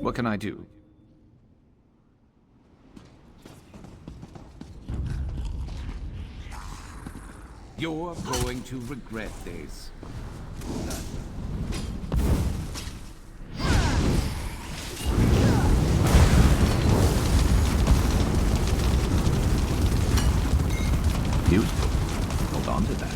What can I do? You're going to regret this. Beautiful. Hold on to that.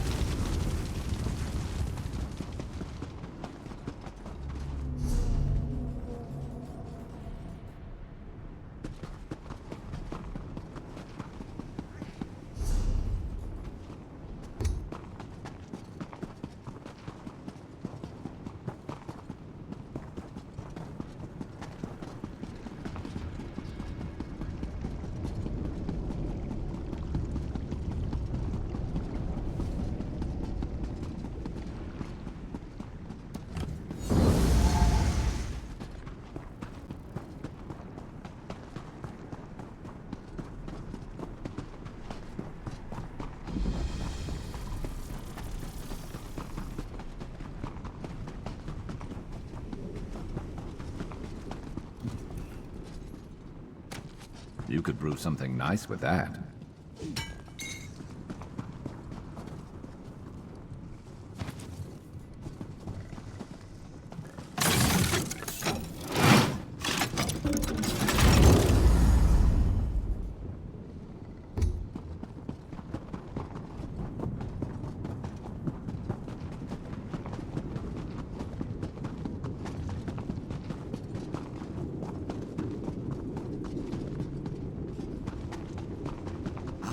You could brew something nice with that.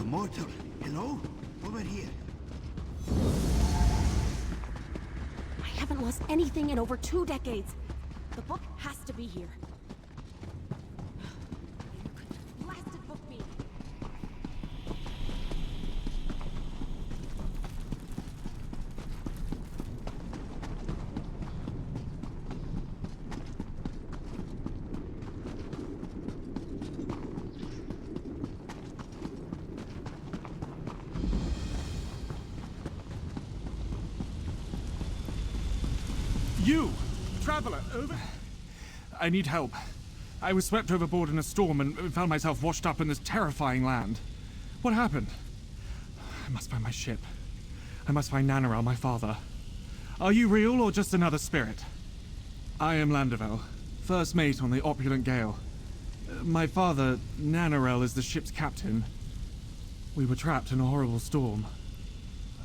Mortal, hello? Over here. I haven't lost anything in over 2 decades. The book has to be here. Blasted book be. You! Traveler, over... I need help. I was swept overboard in a storm and found myself washed up in this terrifying land. What happened? I must find my ship. I must find Nanarel, my father. Are you real or just another spirit? I am Landavel, first mate on the Opulent Gale. My father, Nanarel, is the ship's captain. We were trapped in a horrible storm.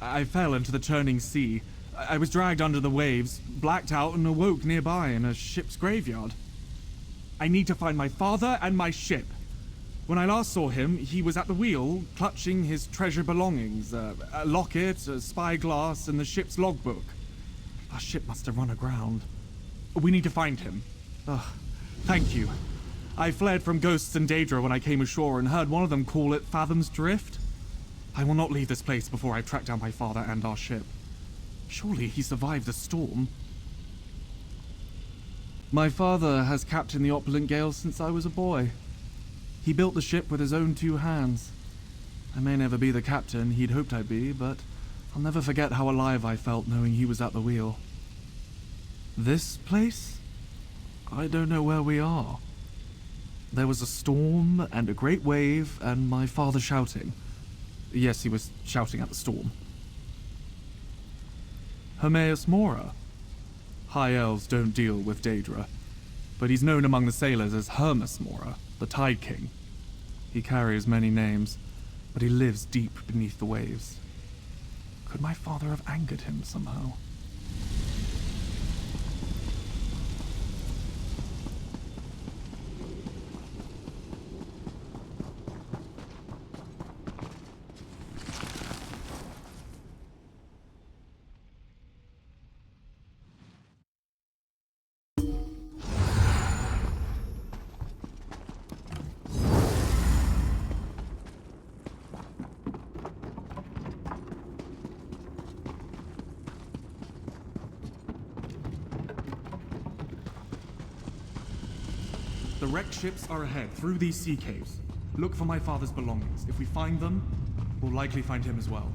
I fell into the churning sea. I was dragged under the waves, blacked out, and awoke nearby in a ship's graveyard. I need to find my father and my ship. When I last saw him, he was at the wheel, clutching his treasured belongings, a locket, a spyglass, and the ship's logbook. Our ship must have run aground. We need to find him. Thank you. I fled from ghosts in Daedra when I came ashore and heard one of them call it Fathom's Drift. I will not leave this place before I track down my father and our ship. Surely he survived the storm. My father has captained the Opulent Gale since I was a boy. He built the ship with his own 2 hands. I may never be the captain he'd hoped I'd be, but I'll never forget how alive I felt knowing he was at the wheel. This place? I don't know where we are. There was a storm and a great wave and my father shouting. Yes, he was shouting at the storm. Hermaeus Mora. High elves don't deal with Daedra, but he's known among the sailors as Hermes Mora, the Tide King. He carries many names, but he lives deep beneath the waves. Could my father have angered him somehow? The wrecked ships are ahead, through these sea caves. Look for my father's belongings. If we find them, we'll likely find him as well.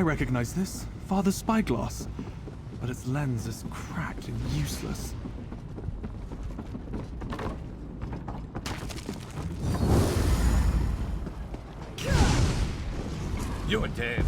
recognize this. Father's spyglass. But its lens is cracked and useless. You're dead.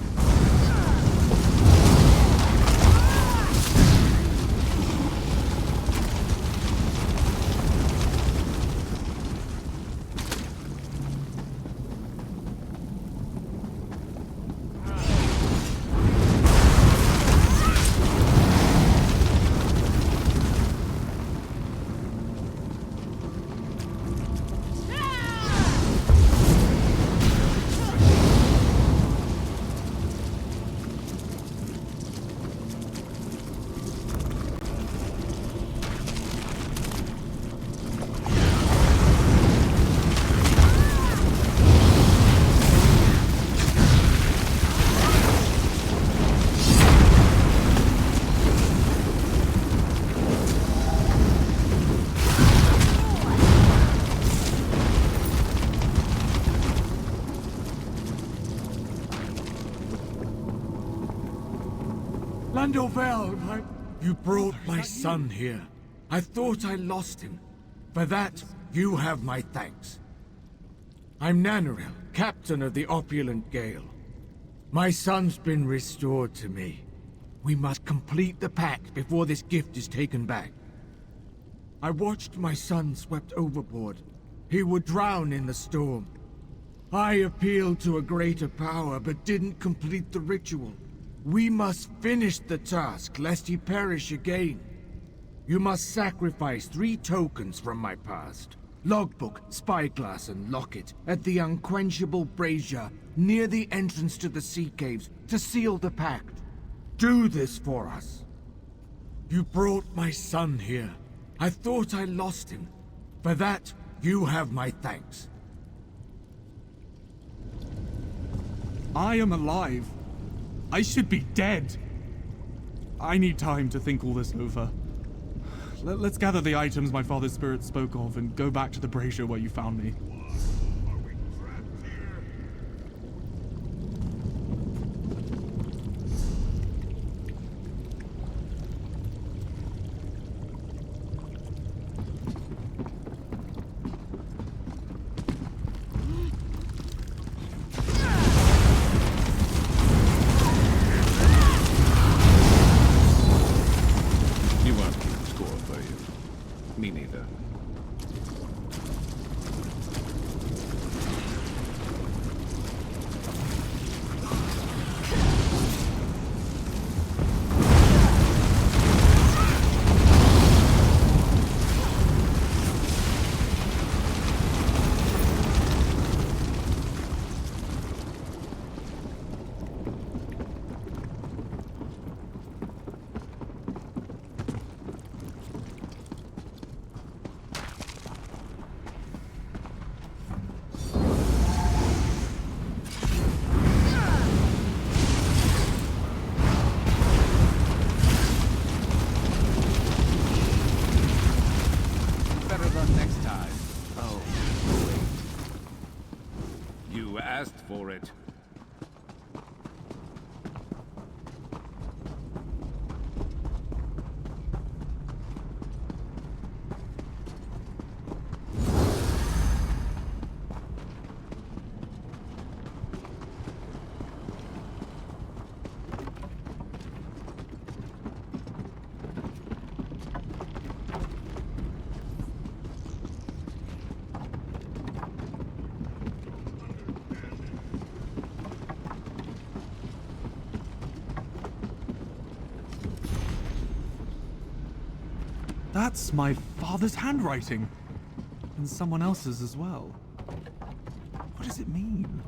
Landovel, you brought my son here. I thought I lost him. For that, you have my thanks. I'm Nanarel, captain of the Opulent Gale. My son's been restored to me. We must complete the pact before this gift is taken back. I watched my son swept overboard. He would drown in the storm. I appealed to a greater power, but didn't complete the ritual. We must finish the task, lest he perish again. You must sacrifice 3 tokens from my past. Logbook, spyglass, and locket at the unquenchable brazier near the entrance to the sea caves to seal the pact. Do this for us. You brought my son here. I thought I lost him. For that, you have my thanks. I am alive. I should be dead. I need time to think all this over. Let's gather the items my father's spirit spoke of and go back to the brazier where you found me. Me neither. Asked for it. That's my father's handwriting. And someone else's as well. What does it mean?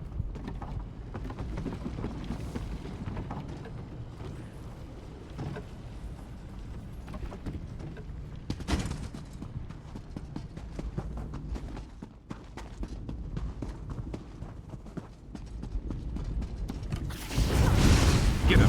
Get up.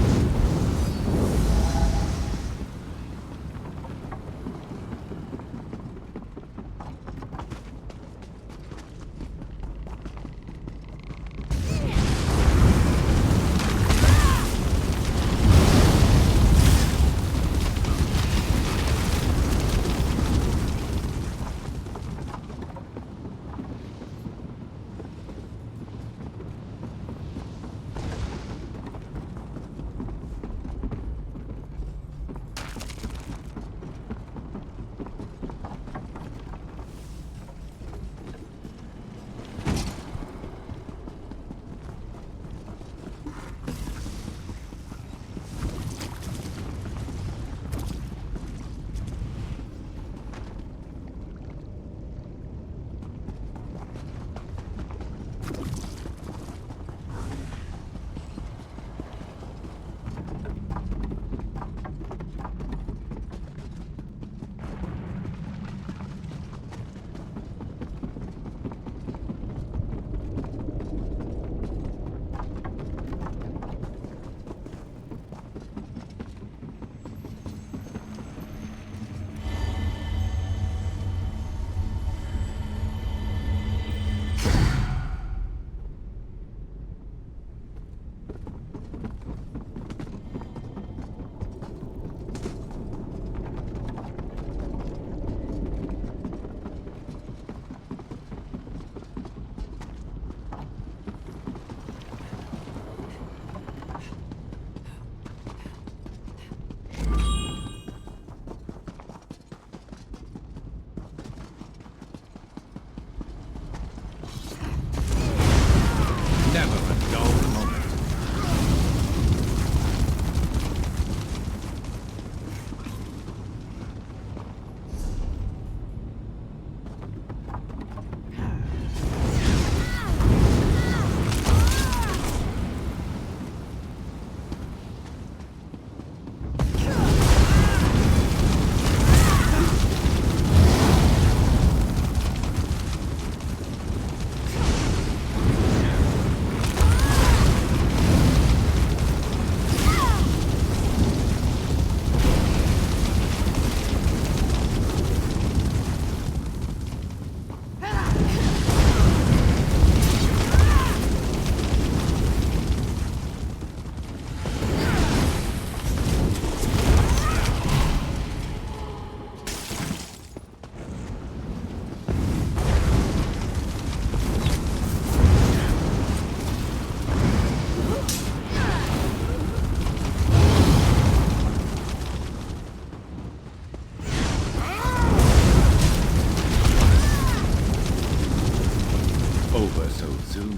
soon.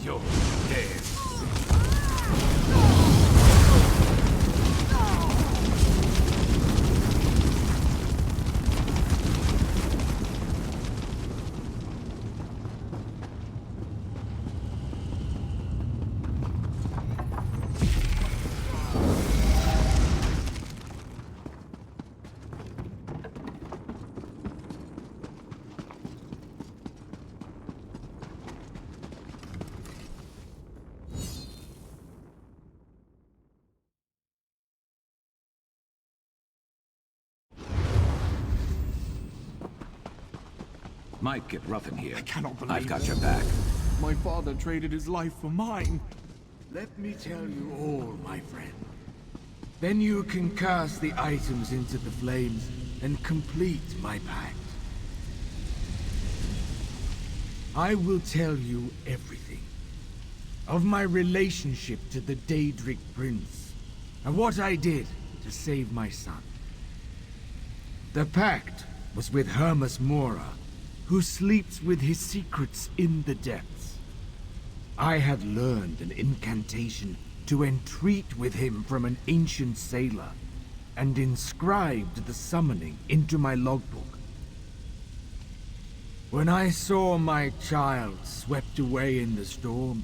You're dead. Might get rough in here. I cannot believe I've got it. your back. My father traded his life for mine. Let me tell you all, my friend. Then you can cast the items into the flames and complete my pact. I will tell you everything. Of my relationship to the Daedric Prince, and what I did to save my son. The pact was with Hermas Mora, who sleeps with his secrets in the depths. I had learned an incantation to entreat with him from an ancient sailor, and inscribed the summoning into my logbook. When I saw my child swept away in the storm,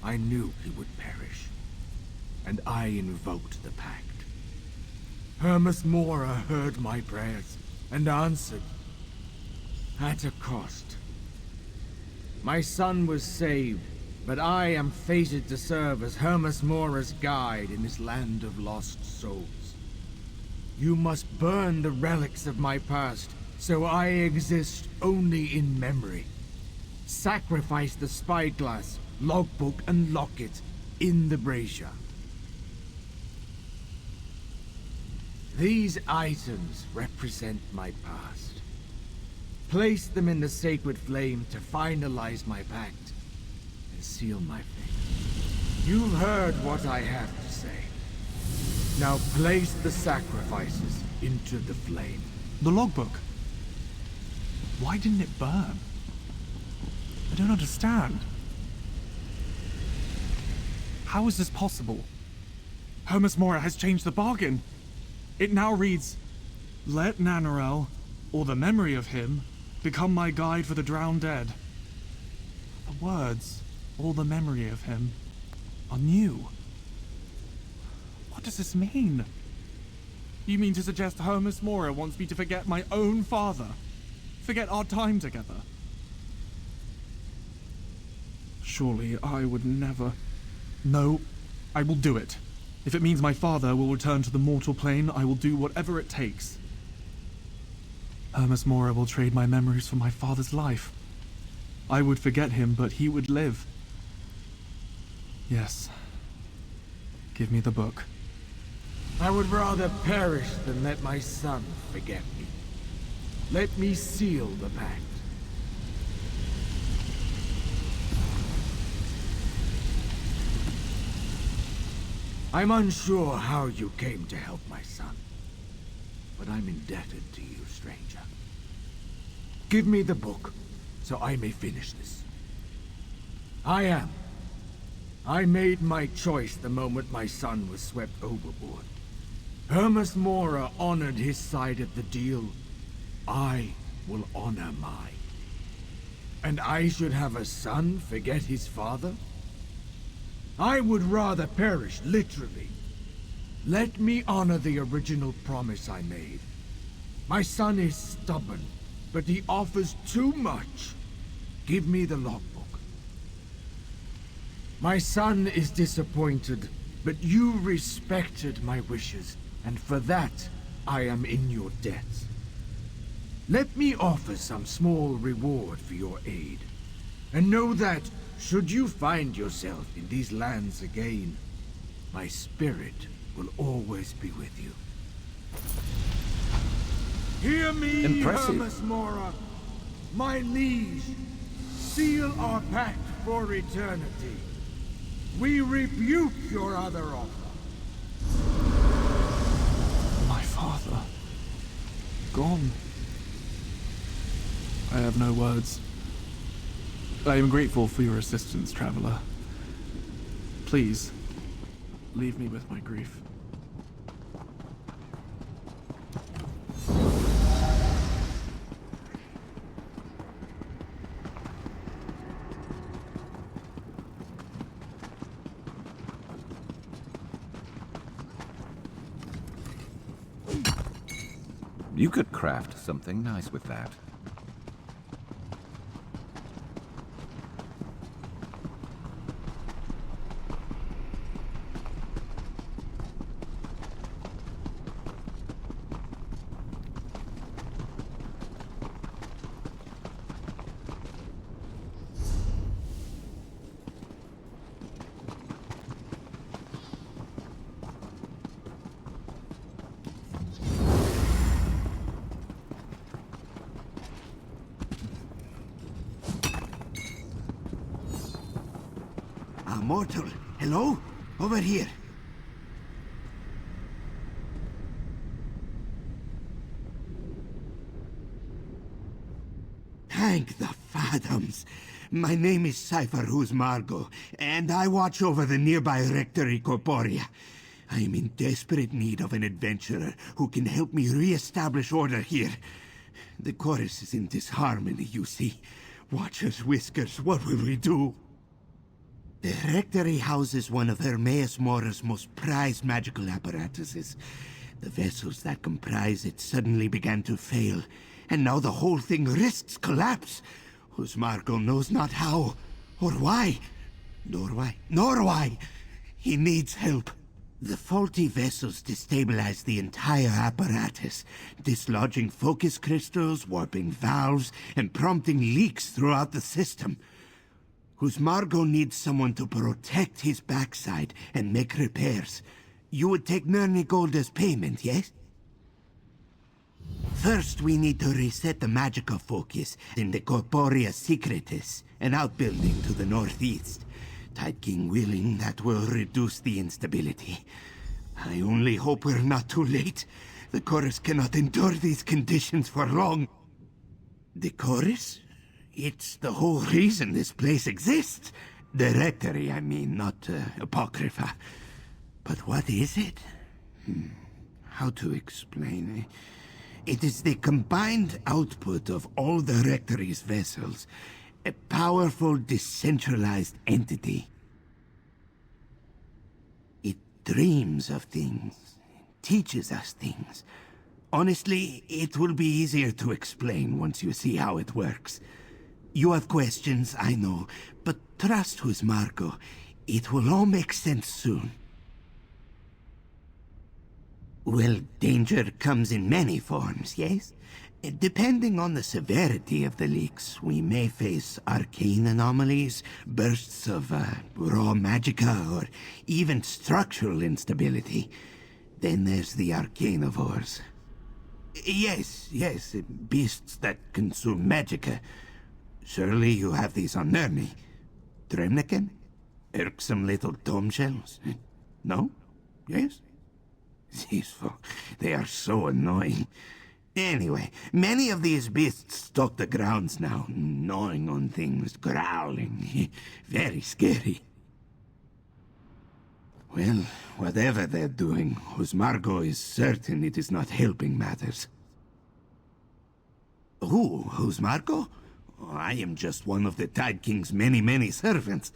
I knew he would perish, and I invoked the pact. Hermas Mora heard my prayers and answered, at a cost. My son was saved, but I am fated to serve as Hermas Mora's guide in this land of lost souls. You must burn the relics of my past, so I exist only in memory. Sacrifice the spyglass, logbook, and locket in the brazier. These items represent my past. Place them in the sacred flame to finalize my pact and seal my fate. You've heard what I have to say. Now place the sacrifices into the flame. The logbook. Why didn't it burn? I don't understand. How is this possible? Hermas Mora has changed the bargain. It now reads, "Let Nanarel, or the memory of him, become my guide for the drowned dead." The words, "or the memory of him," are new. What does this mean? You mean to suggest Hermas Mora wants me to forget my own father? Forget our time together? Surely I would never... No, I will do it. If it means my father will return to the mortal plane, I will do whatever it takes. Hermas Mora will trade my memories for my father's life. I would forget him, but he would live. Yes. Give me the book. I would rather perish than let my son forget me. Let me seal the pact. I'm unsure how you came to help my son, but I'm indebted to you, stranger. Give me the book, so I may finish this. I made my choice the moment my son was swept overboard. Hermas Mora honored his side of the deal. I will honor mine. And I should have a son forget his father? I would rather perish, literally. Let me honor the original promise I made. My son is stubborn, but he offers too much. Give me the logbook. My son is disappointed, but you respected my wishes, and for that, I am in your debt. Let me offer some small reward for your aid. And know that, should you find yourself in these lands again, my spirit will always be with you. Hear me, Impressive. Hermes Mora. My liege, seal our pact for eternity. We rebuke your other offer. My father. Gone. I have no words. I am grateful for your assistance, traveler. Please, leave me with my grief. You could craft something nice with that. Mortal, hello? Over here. Thank the Fathoms. My name is Cypher Margot, and I watch over the nearby rectory Corporea. I am in desperate need of an adventurer who can help me re-establish order here. The chorus is in disharmony, you see. Watchers, Whiskers, what will we do? The rectory houses one of Hermes Mora's most prized magical apparatuses. The vessels that comprise it suddenly began to fail, and now the whole thing risks collapse. Margot knows not how, or why. Nor why. He needs help. The faulty vessels destabilize the entire apparatus, dislodging focus crystals, warping valves, and prompting leaks throughout the system. Margot needs someone to protect his backside and make repairs. You would take Nurny Gold as payment, yes? First, we need to reset the magical focus in the Corporea Secretus, an outbuilding to the northeast. Tide King willing, that will reduce the instability. I only hope we're not too late. The Chorus cannot endure these conditions for long. The Chorus? It's the whole reason this place exists. The rectory, I mean, not Apocrypha. But what is it? How to explain? It is the combined output of all the rectory's vessels. A powerful, decentralized entity. It dreams of things, teaches us things. Honestly, it will be easier to explain once you see how it works. You have questions, I know, but trust Margot. It will all make sense soon. Well, danger comes in many forms, yes? Depending on the severity of the leaks, we may face arcane anomalies, bursts of raw magicka, or even structural instability. Then there's the arcanivores. Yes, beasts that consume magicka. Surely you have these on Nurny. Dremniken? Irksome little tomb shells? No? Yes? They are so annoying. Anyway, many of these beasts stalk the grounds now, gnawing on things, growling. Very scary. Well, whatever they're doing, Margot is certain it is not helping matters. Who's Margot? I am just one of the Tide King's many servants.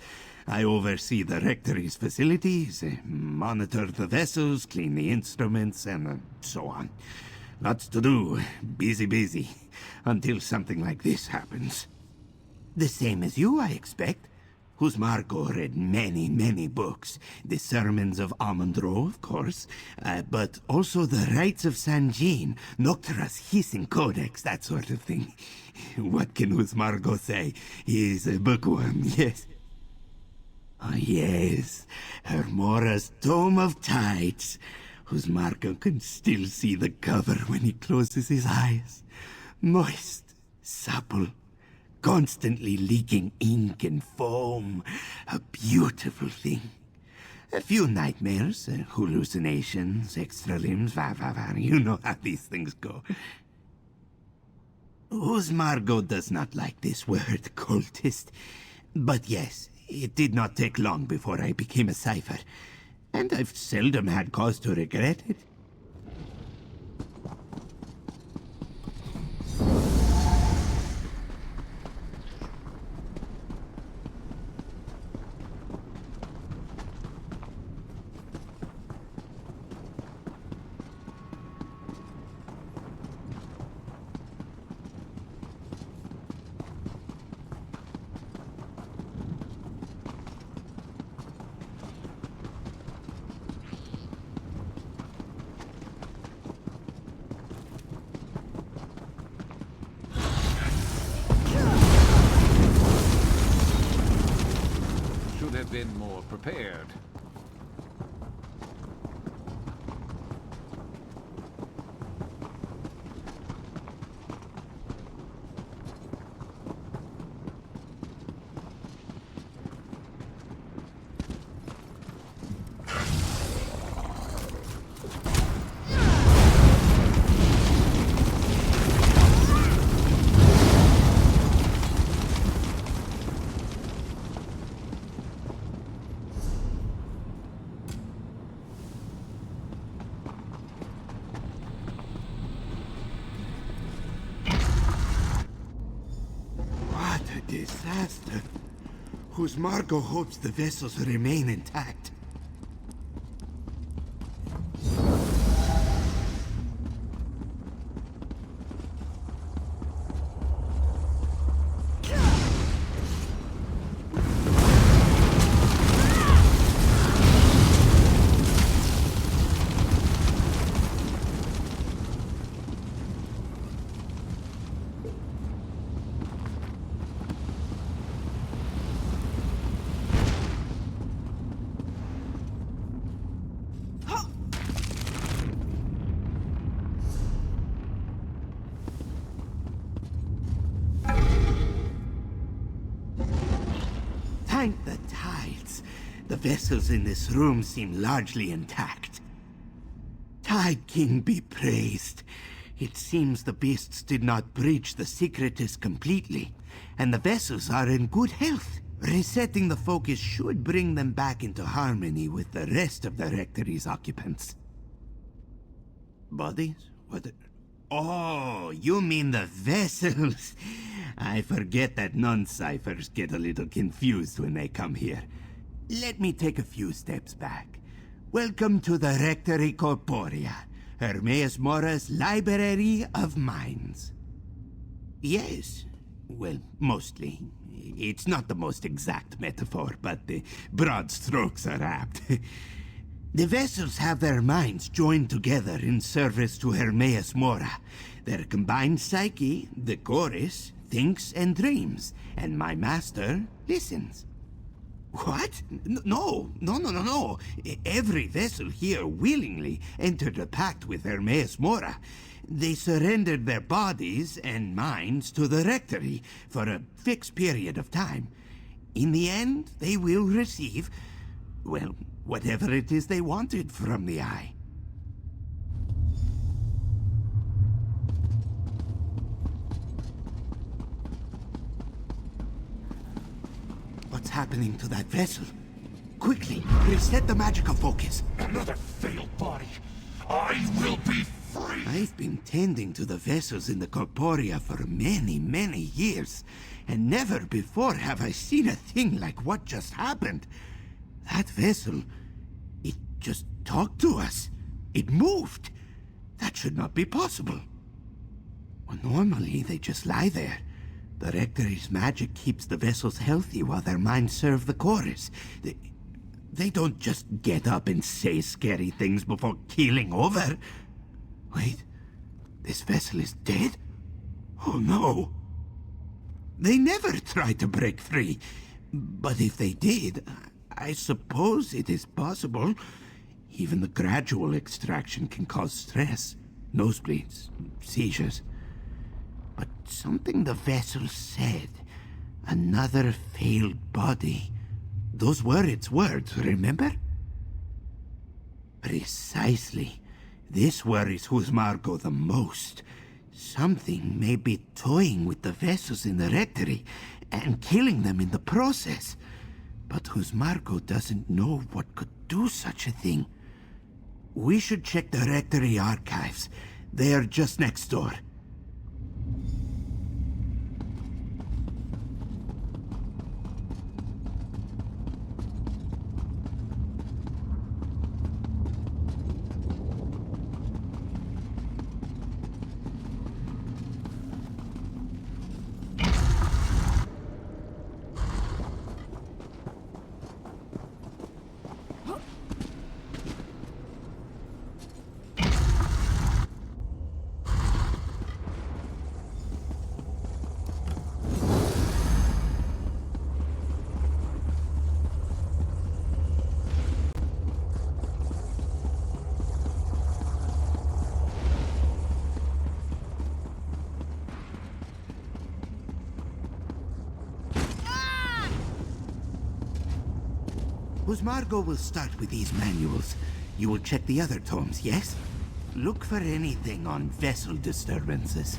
I oversee the rectory's facilities, monitor the vessels, clean the instruments, and so on. Lots to do. Busy. Until something like this happens. The same as you, I expect. Margot read many books. The Sermons of Amandro, of course, but also the Rites of San Jean, Noctra's Hissing Codex, that sort of thing. What can Margot say? He's a bookworm, yes. Oh, yes. Hermora's Tome of Tides. whose Marco can still see the cover when he closes his eyes. Moist, supple, constantly leaking ink and foam. A beautiful thing. A few nightmares, hallucinations, extra limbs, you know how these things go. Whose Margot does not like this word, cultist. But yes, it did not take long before I became a cipher, and I've seldom had cause to regret it. Should have been more prepared. What a disaster. Whose Margot hopes the vessels remain intact. Thank the tides. The vessels in this room seem largely intact. Tide King be praised. It seems the beasts did not breach the secretist completely, and the vessels are in good health. Resetting the focus should bring them back into harmony with the rest of the rectory's occupants. Bodies? What? Oh, you mean the vessels. I forget that non-ciphers get a little confused when they come here. Let me take a few steps back. Welcome to the Rectory Corporea, Hermaeus Mora's Library of Minds. Yes, well, mostly. It's not the most exact metaphor, but the broad strokes are apt. The vessels have their minds joined together in service to Hermaeus Mora. Their combined psyche, the chorus, thinks and dreams, and my master listens. What? No. Every vessel here willingly entered a pact with Hermaeus Mora. They surrendered their bodies and minds to the Rectory for a fixed period of time. In the end, they will receive, well, whatever it is they wanted from the Eye. What's happening to that vessel? Quickly, reset the magical focus. Another failed body. I will be free. I've been tending to the vessels in the Corporea for many, many years, and never before have I seen a thing like what just happened. That vessel, it just talked to us. It moved. That should not be possible. Well, normally they just lie there. The Rectory's magic keeps the vessels healthy while their minds serve the chorus. They don't just get up and say scary things before keeling over. Wait, this vessel is dead? Oh no. They never tried to break free. But if they did, I suppose it is possible. Even the gradual extraction can cause stress, nosebleeds, seizures. But something the vessel said, another failed body, those were its words, remember? Precisely. This worries Husmargo the most. Something may be toying with the vessels in the rectory and killing them in the process. But Husmargo doesn't know what could do such a thing. We should check the rectory archives. They are just next door. Husmargo will start with these manuals. You will check the other tomes, yes? Look for anything on vessel disturbances.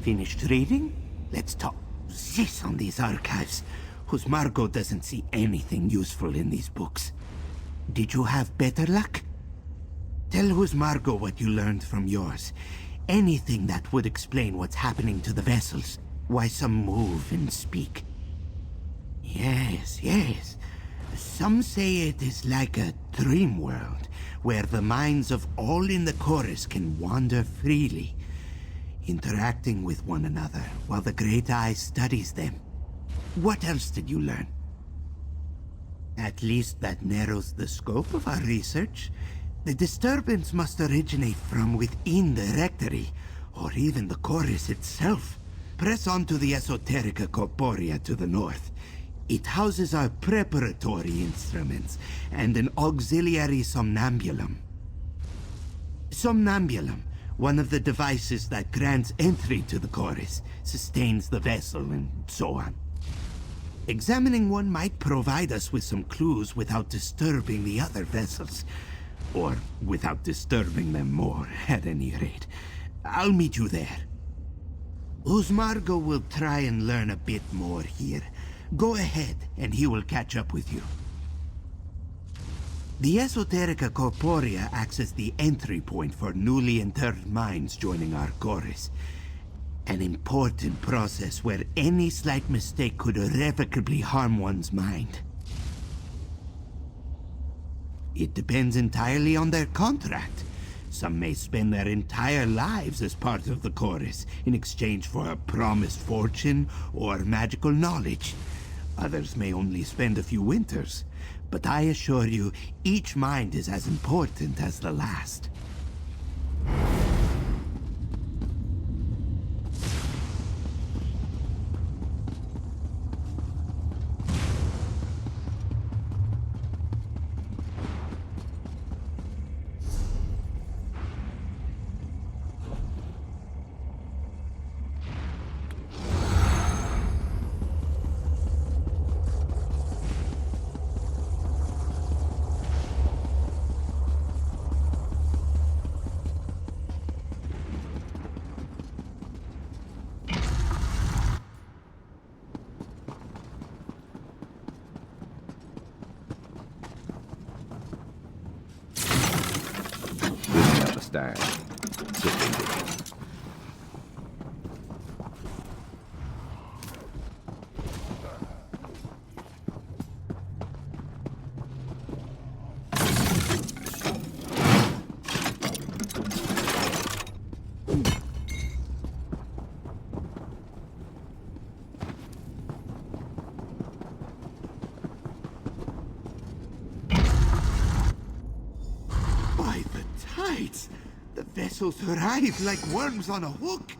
Finished reading? Let's talk this on these archives. Husmargo doesn't see anything useful in these books. Did you have better luck? Tell Husmargo what you learned from yours. Anything that would explain what's happening to the vessels. Why some move and speak. Yes, yes. Some say it is like a dream world, where the minds of all in the chorus can wander freely, interacting with one another while the Great Eye studies them. What else did you learn? At least that narrows the scope of our research. The disturbance must originate from within the rectory, or even the chorus itself. Press on to the Esoterica Corporea to the north. It houses our preparatory instruments and an auxiliary somnambulum. Somnambulum, one of the devices that grants entry to the chorus, sustains the vessel, and so on. Examining one might provide us with some clues without disturbing the other vessels. Or without disturbing them more, at any rate. I'll meet you there. Husmargo will try and learn a bit more here. Go ahead, and he will catch up with you. The Esoterica Corporea acts as the entry point for newly interred minds joining our chorus. An important process where any slight mistake could irrevocably harm one's mind. It depends entirely on their contract. Some may spend their entire lives as part of the chorus in exchange for a promised fortune or magical knowledge. Others may only spend a few winters. But I assure you, each mind is as important as the last. Stand. Sit. tides! The vessels arrive like worms on a hook.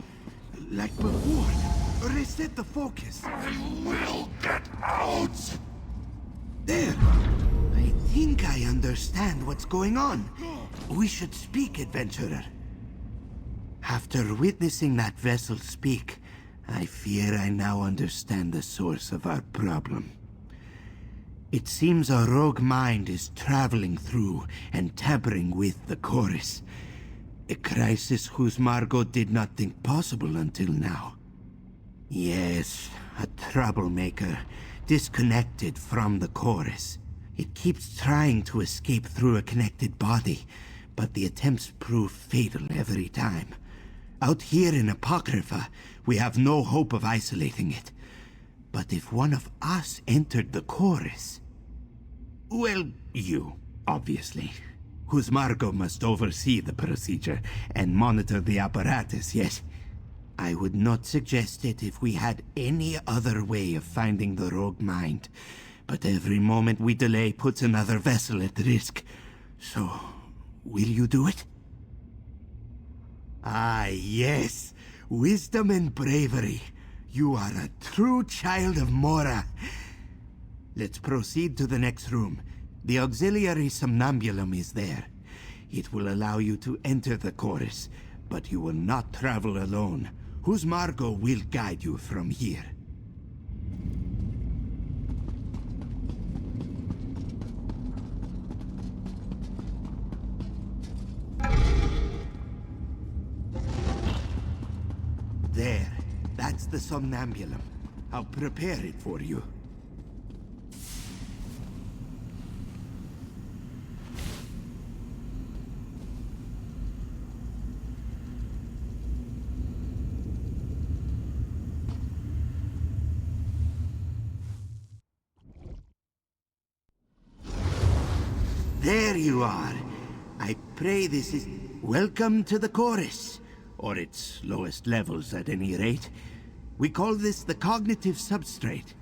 Like before. Reset the focus. I will get out! There! I think I understand what's going on. We should speak, adventurer. After witnessing that vessel speak, I fear I now understand the source of our problem. It seems a rogue mind is traveling through and tampering with the chorus. A crisis whose Margot did not think possible until now. Yes, a troublemaker, disconnected from the chorus. It keeps trying to escape through a connected body, but the attempts prove fatal every time. Out here in Apocrypha, we have no hope of isolating it. But if one of us entered the chorus... Well, you, obviously. Whose Margot must oversee the procedure and monitor the apparatus, yes? I would not suggest it if we had any other way of finding the rogue mind. But every moment we delay puts another vessel at risk. So, will you do it? Ah, yes. Wisdom and bravery. You are a true child of Mora. Let's proceed to the next room. The auxiliary somnambulum is there. It will allow you to enter the chorus, but you will not travel alone. Whose Margot will guide you from here. There. That's the somnambulum. I'll prepare it for you. There you are. I pray this is... Welcome to the chorus. Or its lowest levels, at any rate. We call this the cognitive substrate.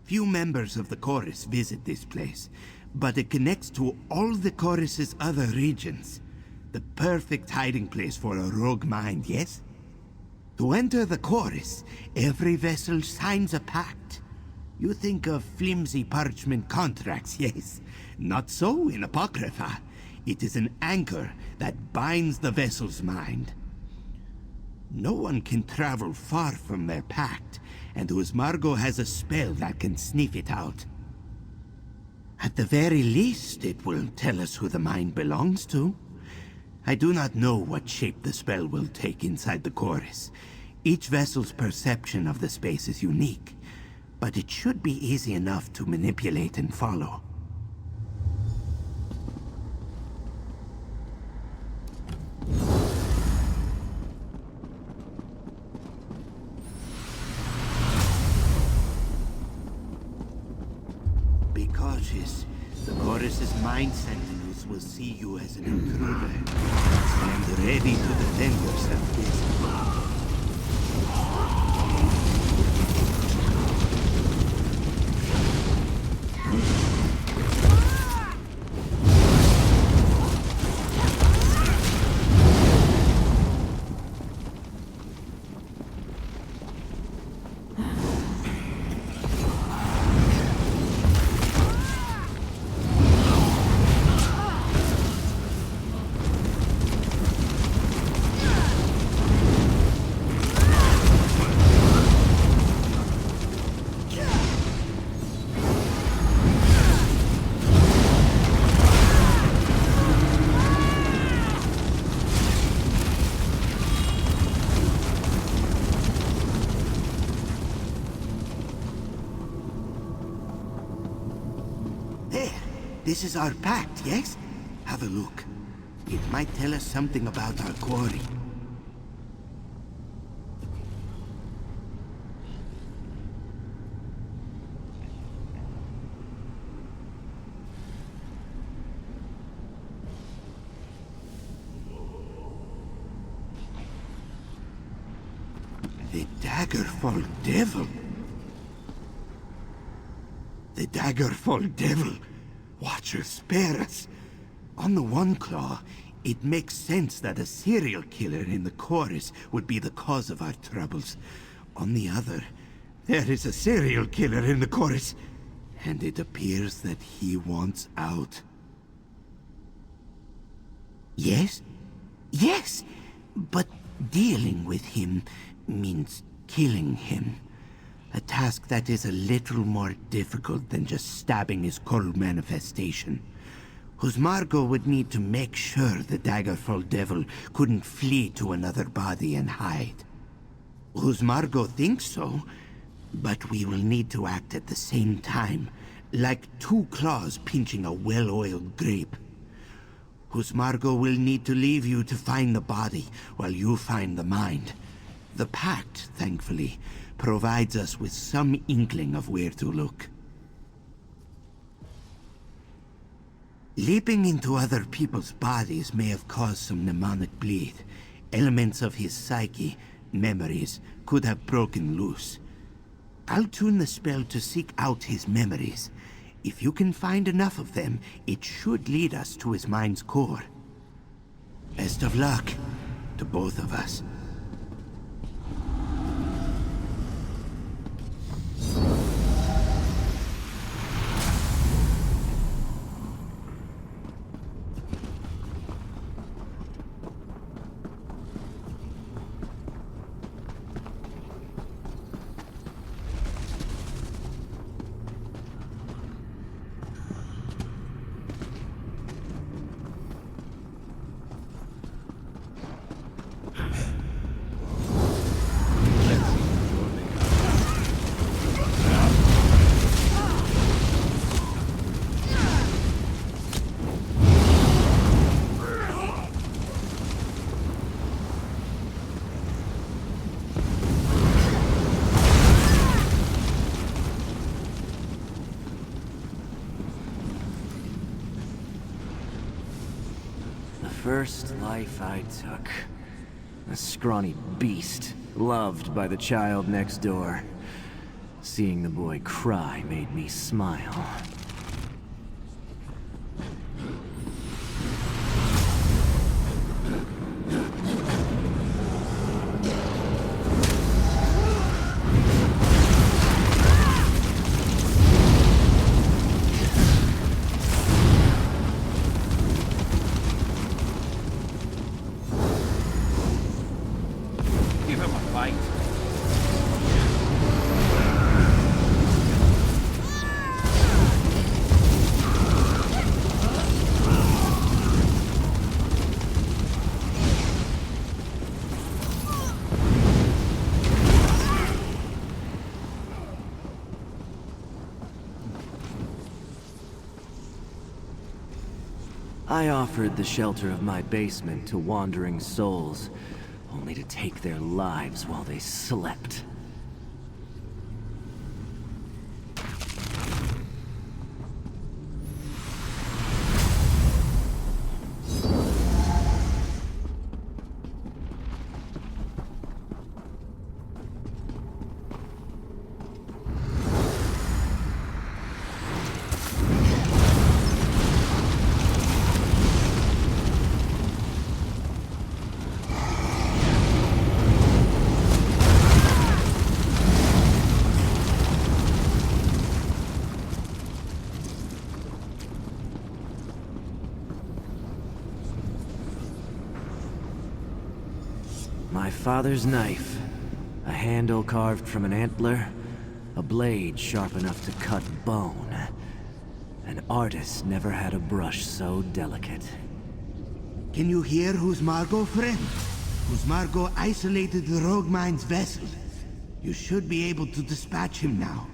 Few members of the chorus visit this place, but it connects to all the chorus's other regions. The perfect hiding place for a rogue mind, yes? To enter the chorus, every vessel signs a pact. You think of flimsy parchment contracts, yes? Not so in Apocrypha. It is an anchor that binds the vessel's mind. No one can travel far from their pact, and whose Margot has a spell that can sniff it out. At the very least, it will tell us who the mind belongs to. I do not know what shape the spell will take inside the chorus. Each vessel's perception of the space is unique, but it should be easy enough to manipulate and follow. Be cautious. The chorus's mind sentinels will see you as an intruder. Stand ready to defend yourself, yes. This is our pact, yes? Have a look. It might tell us something about our quarry. The Daggerfall Devil. The Daggerfall Devil. Watcher, spare us. On the one claw, It makes sense that a serial killer in the chorus would be the cause of our troubles. On the other, there is a serial killer in the chorus, and it appears that he wants out. Yes? Yes! But dealing with him means killing him. A task that is a little more difficult than just stabbing his cold manifestation. Margot would need to make sure the Daggerfall Devil couldn't flee to another body and hide. Margot thinks so, but we will need to act at the same time, like two claws pinching a well-oiled grape. Margot will need to leave you to find the body while you find the mind. The Pact, thankfully, provides us with some inkling of where to look. Leaping into other people's bodies may have caused some mnemonic bleed. Elements of his psyche, memories, could have broken loose. I'll tune the spell to seek out his memories. If you can find enough of them, it should lead us to his mind's core. Best of luck to both of us. First life I took. A scrawny beast, loved by the child next door. Seeing the boy cry made me smile. I offered the shelter of my basement to wandering souls, only to take their lives while they slept. My father's knife. A handle carved from an antler. A blade sharp enough to cut bone. An artist never had a brush so delicate. Can you hear Margot, friend? Margot isolated the rogue mine's vessel. You should be able to dispatch him now.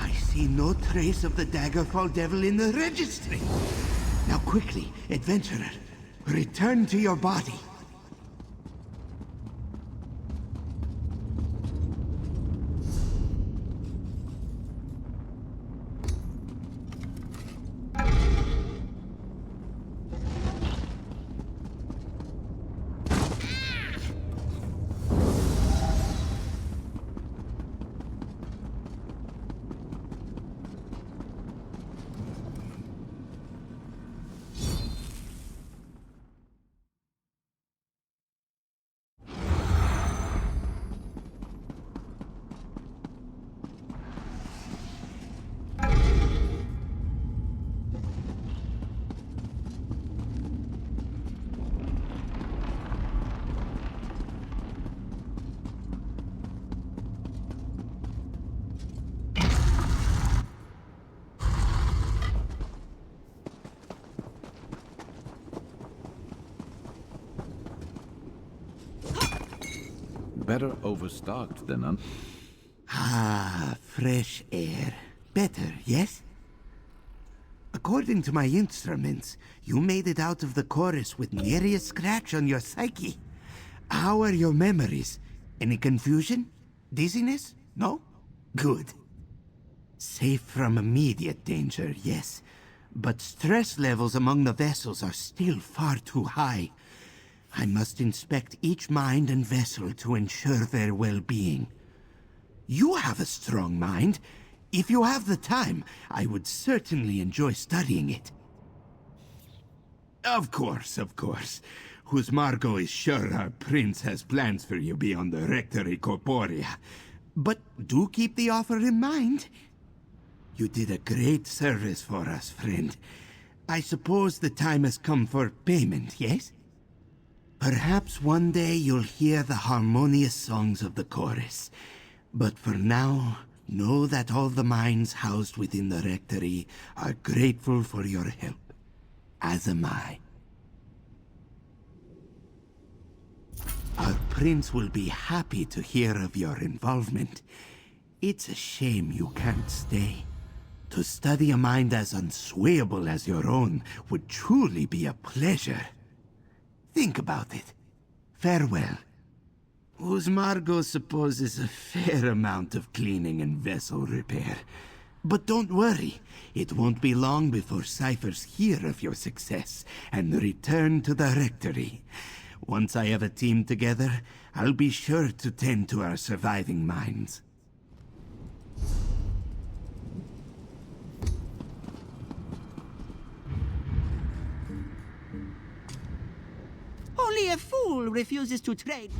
I see no trace of the Daggerfall Devil in the registry. Now quickly, adventurer, return to your body. Better overstocked than Ah, fresh air. Better, yes? According to my instruments, you made it out of the chorus with nary a scratch on your psyche. How are your memories? Any confusion? Dizziness? No? Good. Safe from immediate danger, yes. But stress levels among the vessels are still far too high. I must inspect each mind and vessel to ensure their well-being. You have a strong mind. If you have the time, I would certainly enjoy studying it. Of course, of course. Whose Margot is sure our prince has plans for you beyond the Rectory Corporea. But do keep the offer in mind. You did a great service for us, friend. I suppose the time has come for payment, yes? Perhaps one day you'll hear the harmonious songs of the chorus. But for now, know that all the minds housed within the Rectory are grateful for your help. As am I. Our prince will be happy to hear of your involvement. It's a shame you can't stay. To study a mind as unswayable as your own would truly be a pleasure. Think about it. Farewell. Whose Margot supposes a fair amount of cleaning and vessel repair. But don't worry, it won't be long before ciphers hear of your success and return to the Rectory. Once I have a team together, I'll be sure to tend to our surviving minds. Only a fool refuses to trade.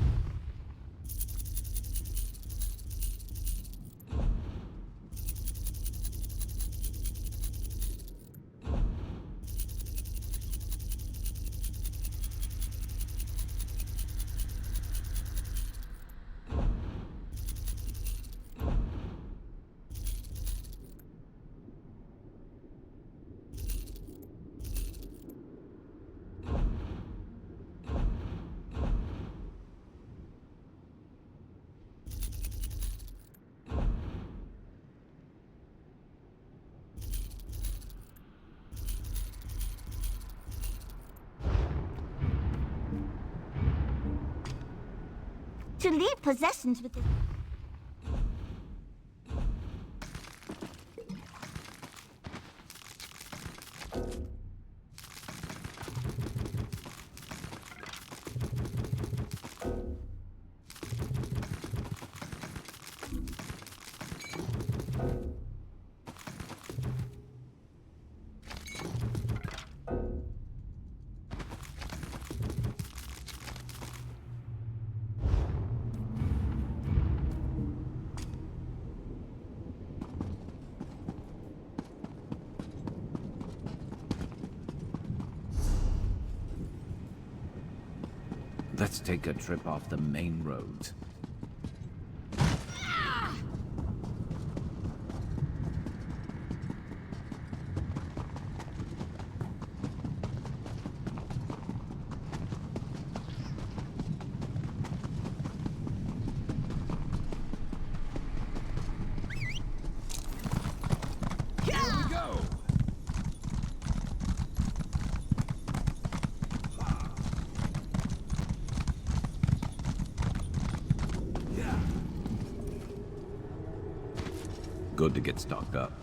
To leave possessions with the... Let's take a trip off the main roads. good to get stocked up.